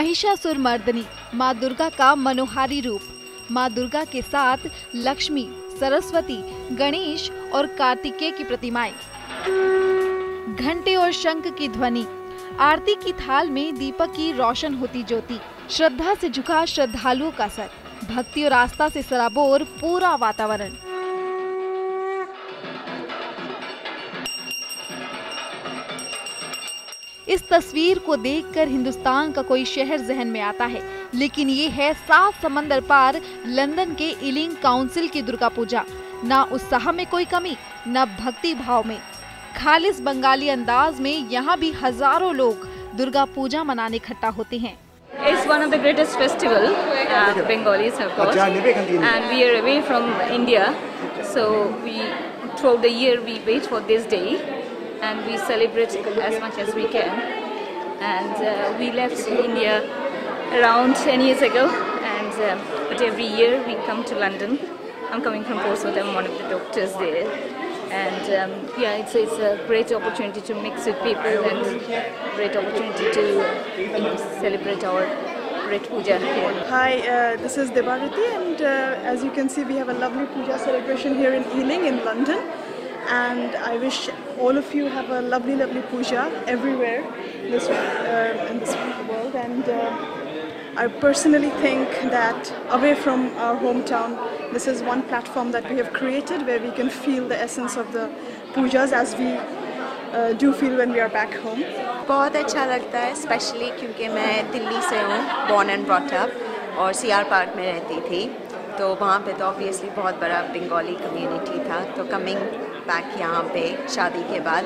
महिषासुरमर्दिनी माँ दुर्गा का मनोहारी रूप। माँ दुर्गा के साथ लक्ष्मी, सरस्वती, गणेश और कार्तिकेय की प्रतिमाएं। घंटे और शंख की ध्वनि। आरती की थाल में दीपक की रोशन होती ज्योति। श्रद्धा से झुका श्रद्धालुओं का सर। भक्ति और आस्था से सराबोर पूरा वातावरण। इस तस्वीर को देखकर हिंदुस्तान का कोई शहर जहन में आता है, लेकिन ये है 7 समंदर पार लंदन के ईलिंग काउंसिल की दुर्गा पूजा। ना उत्साह में कोई कमी, ना भक्ति भाव में। खालिस बंगाली अंदाज में यहाँ भी हजारों लोग दुर्गा पूजा मनाने इकट्ठा होते हैं। It's one of the greatest festival Bengalis have got, and we are away from India, so throughout the year we wait for this day, and we celebrate as much as we can. And we left India around 10 years ago, and but every year we come to London. I'm coming from Portsmouth. I'm one of the doctors there, and yeah, it's a great opportunity to mix with people and great opportunity to celebrate our great puja here. Hi, this is Debarati, and as you can see, we have a lovely puja celebration here in Ealing in London. And I wish all of you have a lovely, lovely puja everywhere in this world. And I personally think that away from our hometown, this is one platform that we have created where we can feel the essence of the pujas as we do feel when we are back home. बहुत अच्छा लगता है, specially क्योंकि मैं दिल्ली से हूँ, born and brought up, और CR park में रहती थी, तो वहाँ पे तो ऑब्वियसली बहुत बड़ा बंगाली कम्युनिटी था, तो कमिंग बैक यहाँ पे शादी के बाद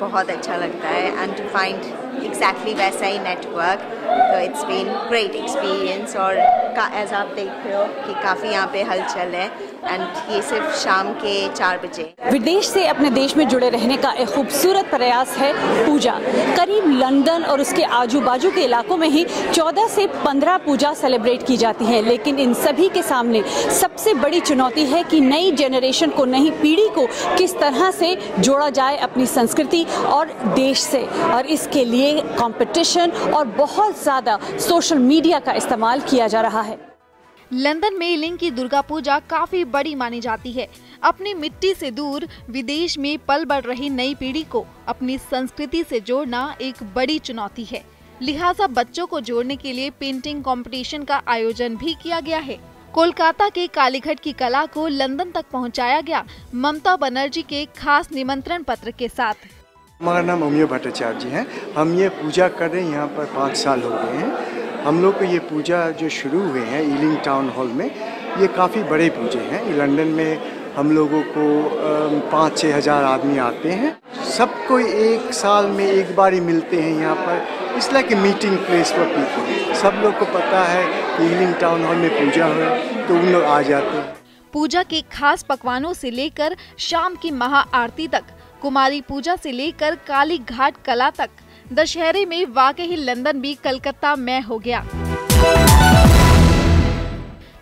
बहुत अच्छा लगता है, एंड टू फाइंड एग्जैक्टली वैसा ही नेटवर्क, तो इट्स बीन ग्रेट एक्सपीरियंस। और एज आप देख रहे हो कि काफ़ी यहाँ पे हलचल है, एंड ये सिर्फ शाम के 4 बजे। विदेश से अपने देश में जुड़े रहने का एक खूबसूरत प्रयास है पूजा। करीब लंदन और उसके आजू बाजू के इलाकों में ही 14 से 15 पूजा सेलिब्रेट की जाती है, लेकिन इन सभी के सामने सबसे बड़ी चुनौती है कि नई जनरेशन को, नई पीढ़ी को किस तरह से जोड़ा जाए अपनी संस्कृति और देश से, और इसके लिए कंपटीशन और बहुत ज़्यादा सोशल मीडिया का इस्तेमाल किया जा रहा है। लंदन में ईलिंग की दुर्गा पूजा काफी बड़ी मानी जाती है। अपनी मिट्टी से दूर विदेश में पल बढ़ रही नई पीढ़ी को अपनी संस्कृति से जोड़ना एक बड़ी चुनौती है। लिहाजा बच्चों को जोड़ने के लिए पेंटिंग कंपटीशन का आयोजन भी किया गया है। कोलकाता के कालीघाट की कला को लंदन तक पहुंचाया गया ममता बनर्जी के खास निमंत्रण पत्र के साथ। हमारा नाम अमियो भट्टाचार्य जी है। हम ये पूजा कर रहे हैं यहाँ पर 5 साल हो गए हैं। हम लोग को ये पूजा जो शुरू हुए हैं ईलिंग टाउन हॉल में, ये काफ़ी बड़े पूजे हैं। लंदन में हम लोगों को 5-6 हज़ार आदमी आते हैं। सबको एक साल में एक बार ही मिलते हैं यहाँ पर। It's like a meeting place for people. सब लोग को पता है कि ईलिंग टाउन हॉल में पूजा हो तो उन लोग आ जाते हैं। पूजा के खास पकवानों से लेकर शाम की महाआरती तक, कुमारी पूजा से लेकर काली घाट कला तक, दशहरे में वाकई लंदन भी कलकत्ता में हो गया।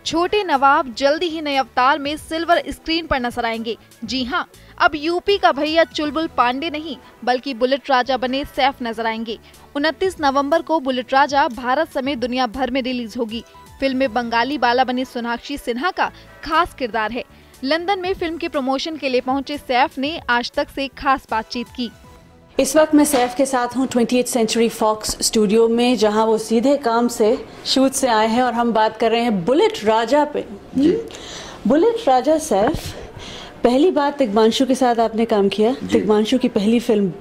छोटे नवाब जल्दी ही नए अवतार में सिल्वर स्क्रीन पर नजर आएंगे। जी हां, अब यूपी का भैया चुलबुल पांडे नहीं बल्कि बुलेट राजा बने सैफ नजर आएंगे। 29 नवंबर को बुलेट राजा भारत समेत दुनिया भर में रिलीज होगी। फिल्म में बंगाली बाला बनी सोनाक्षी सिन्हा का खास किरदार है। लंदन में फिल्म के प्रमोशन के लिए पहुंचे सैफ ने आज तक से खास बातचीत की। इस वक्त मैं सैफ के साथ हूँ 20th सेंचुरी फॉक्स स्टूडियो में, जहाँ वो सीधे काम से शूट से आए हैं और हम बात कर रहे हैं बुलेट राजा पे। बुलेट राजा सैफ, पहली बार तिग्मांशु के साथ आपने काम किया। तिग्मांशु की पहली फिल्म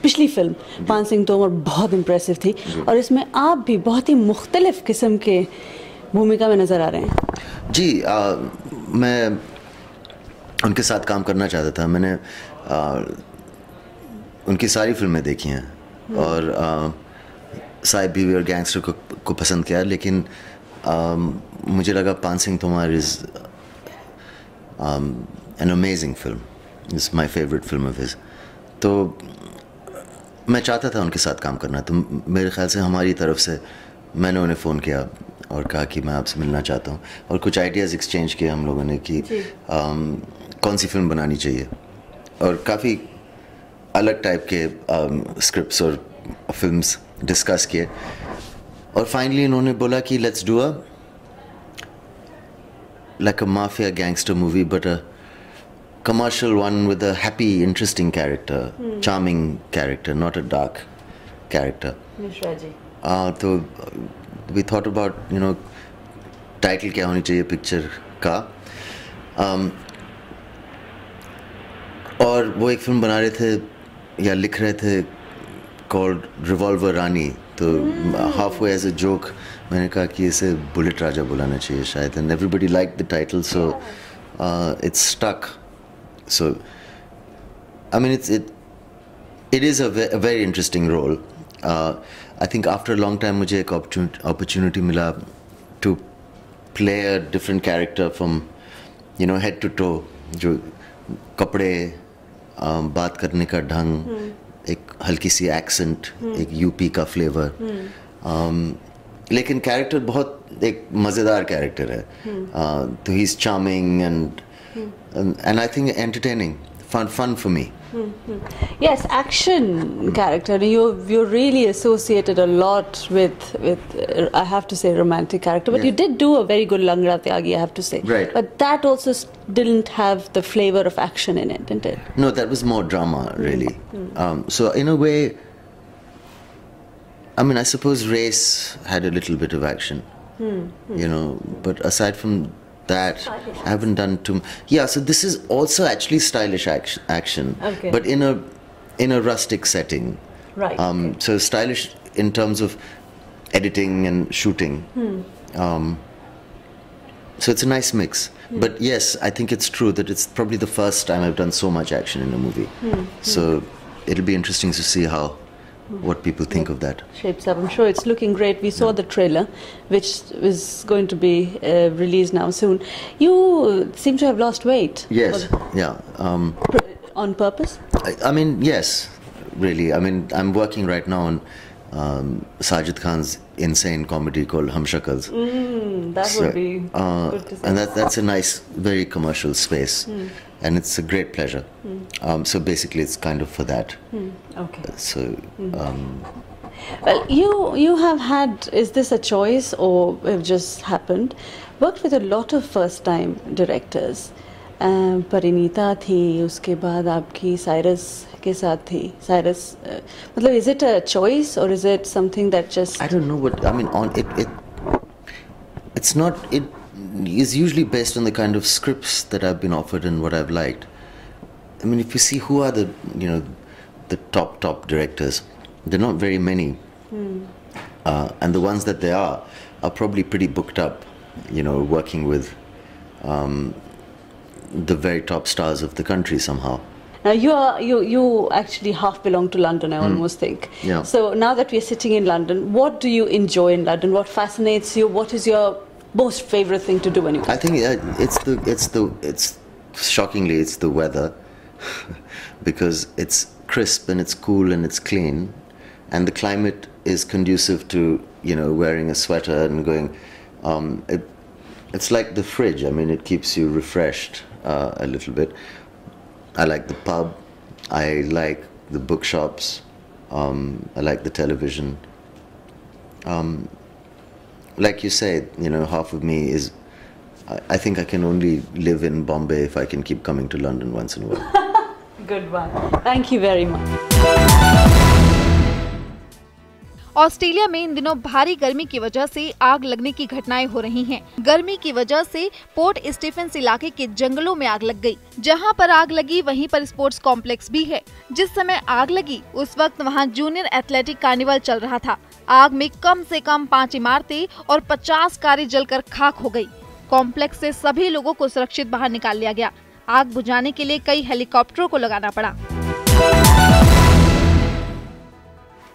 पिछली फिल्म पान सिंह तोमर बहुत इम्प्रेसिव थी, और इसमें आप भी बहुत ही मुख्तलिफ किस्म के भूमिका में नज़र आ रहे हैं। जी, मैं उनके साथ काम करना चाहता था। मैंने उनकी सारी फिल्में देखी हैं और साहिब बीवी और गैंगस्टर को पसंद किया, लेकिन मुझे लगा पान Singh Tomar is an amazing film, is my favourite film of his. तो मैं चाहता था उनके साथ काम करना, तो मेरे ख्याल से हमारी तरफ से मैंने उन्हें फ़ोन किया और कहा कि मैं आपसे मिलना चाहता हूँ, और कुछ आइडियाज़ एक्सचेंज किए हम लोगों ने कि कौन सी फिल्म बनानी चाहिए, और काफ़ी अलग टाइप के स्क्रिप्ट्स और फिल्म्स डिस्कस किए। और फाइनली इन्होंने बोला कि let's do a like a mafia gangster movie, but a commercial one with a happy, interesting character, charming character, not a dark character. Mishra ji. तो we thought about, you know, title क्या होनी चाहिए picture का, और वो एक फिल्म बना रहे थे या लिख रहे थे called Revolver Rani. तो halfway as a joke मैंने कहा कि इसे बुलेट राजा बुलाना चाहिए शायद, and everybody liked the title, so it stuck. So I mean it is a very interesting role. I think after a long time मुझे एक opportunity मिला to play a different character from, you know, head to toe. जो कपड़े, बात करने का ढंग, एक हल्की सी एक्सेंट, एक यूपी का फ्लेवर, लेकिन कैरेक्टर बहुत एक मज़ेदार कैरेक्टर है. तो he is charming and I think entertaining, fun for me. Yes, action character. You really associated a lot with I have to say romantic character, but you did do a very good Langra Tyagi, I have to say. Right. But that also didn't have the flavor of action in it, didn't it? No, that was more drama, really. So in a way, I mean, I suppose Race had a little bit of action, you know, but aside from that, I haven't done too. Yeah, so this is also actually stylish action, okay, but in a rustic setting. Right. So stylish in terms of editing and shooting. So it's a nice mix. But yes, I think it's true that it's probably the first time I've done so much action in a movie. So it'll be interesting to see what people think of that. Shapes up. I'm sure it's looking great. We saw the trailer, which is going to be released now soon. You seem to have lost weight. Yes. Yeah. On purpose? I mean, yes. Really. I mean, I'm working right now on Sajid Khan's insane comedy called Hum Shakals. That would be good to see. And that's a nice, very commercial space. And it's a great pleasure. So basically it's kind of for that. Okay. So well, you have had, is this a choice or it just happened, worked with a lot of first time directors. परिनीता थी, उसके बाद आपकी Cyrus के साथ थी. Cyrus, मतलब is it a choice or is it something that just, I don't know what I mean. On it's not, it is usually based on the kind of scripts that I've been offered and what I've liked. I mean, if you see who are the, you know, the top directors, they're not very many, and the ones that they are probably pretty booked up, you know, working with the very top stars of the country somehow. Now you actually half belong to London, I almost think. Yeah. So now that we're sitting in London, what do you enjoy in London? What fascinates you? What is your most favorite thing to do when you come? I think it's shockingly it's the weather, because it's crisp and it's cool and it's clean, and the climate is conducive to, you know, wearing a sweater and going. It's like the fridge. I mean, it keeps you refreshed a little bit. I like the pub. I like the bookshops. I like the television. Like you said, you know, half of me is. I think I can only live in Bombay if I can keep coming to London once in a while. Good one. Thank you very much. Australia में इन दिनों भारी गर्मी की वजह से आग लगने की घटनाएं हो रही हैं। गर्मी की वजह से पोर्ट स्टीफेंस इलाके के जंगलों में आग लग गई। जहां पर आग लगी वहीं पर स्पोर्ट्स कॉम्प्लेक्स भी है। जिस समय आग लगी उस वक्त वहां जूनियर एथलेटिक कार्निवल चल रहा था। आग में कम से कम 5 इमारतें और 50 कारें जलकर खाक हो गई। कॉम्प्लेक्स से सभी लोगों को सुरक्षित बाहर निकाल लिया गया। आग बुझाने के लिए कई हेलीकॉप्टरों को लगाना पड़ा।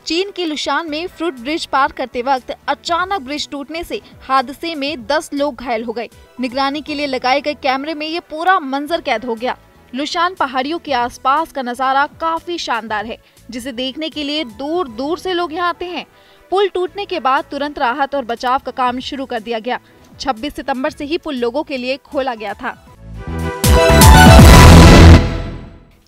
चीन के लुशान में फ्रूट ब्रिज पार करते वक्त अचानक ब्रिज टूटने से हादसे में 10 लोग घायल हो गए। निगरानी के लिए लगाए गए कैमरे में ये पूरा मंजर कैद हो गया। लुशान पहाड़ियों के आसपास का नजारा काफी शानदार है, जिसे देखने के लिए दूर दूर से लोग यहाँ आते हैं। पुल टूटने के बाद तुरंत राहत और बचाव का काम शुरू कर दिया गया। 26 सितंबर से ही पुल लोगों के लिए खोला गया था।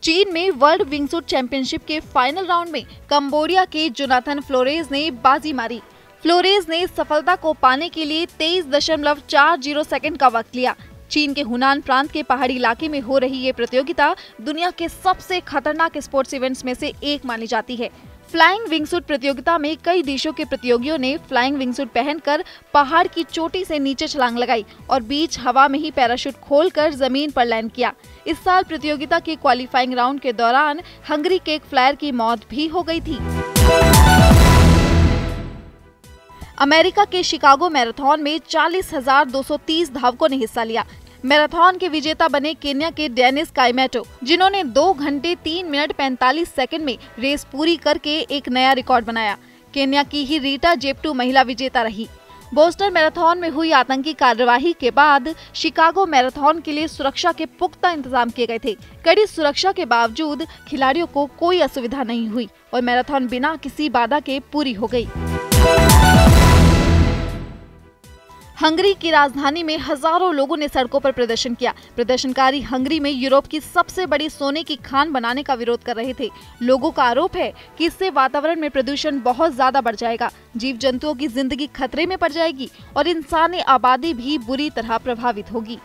चीन में वर्ल्ड विंगसूट चैंपियनशिप के फाइनल राउंड में कंबोडिया के जोनाथन फ्लोरेज ने बाजी मारी। फ्लोरेस ने इस सफलता को पाने के लिए 23.40 सेकंड का वक्त लिया। चीन के हुनान प्रांत के पहाड़ी इलाके में हो रही ये प्रतियोगिता दुनिया के सबसे खतरनाक स्पोर्ट्स इवेंट्स में से एक मानी जाती है। फ्लाइंग विंगसूट प्रतियोगिता में कई देशों के प्रतियोगियों ने फ्लाइंग विंगसूट पहनकर पहाड़ की चोटी से नीचे छलांग लगाई और बीच हवा में ही पैराशूट खोलकर जमीन पर लैंड किया। इस साल प्रतियोगिता के क्वालिफाइंग राउंड के दौरान हंगरी के एक फ्लायर की मौत भी हो गई थी। अमेरिका के शिकागो मैराथन में 40,230 धावकों ने हिस्सा लिया। मैराथन के विजेता बने केन्या के डेनिस काइमेटो, जिन्होंने 2 घंटे 3 मिनट 45 सेकंड में रेस पूरी करके एक नया रिकॉर्ड बनाया। केन्या की ही रीटा जेप्टू महिला विजेता रही। बोस्टन मैराथन में हुई आतंकी कार्यवाही के बाद शिकागो मैराथन के लिए सुरक्षा के पुख्ता इंतजाम किए गए थे। कड़ी सुरक्षा के बावजूद खिलाड़ियों को कोई असुविधा नहीं हुई और मैराथन बिना किसी बाधा के पूरी हो गई। हंगरी की राजधानी में हजारों लोगों ने सड़कों पर प्रदर्शन किया। प्रदर्शनकारी हंगरी में यूरोप की सबसे बड़ी सोने की खान बनाने का विरोध कर रहे थे। लोगों का आरोप है कि इससे वातावरण में प्रदूषण बहुत ज्यादा बढ़ जाएगा, जीव जंतुओं की जिंदगी खतरे में पड़ जाएगी और इंसानी आबादी भी बुरी तरह प्रभावित होगी।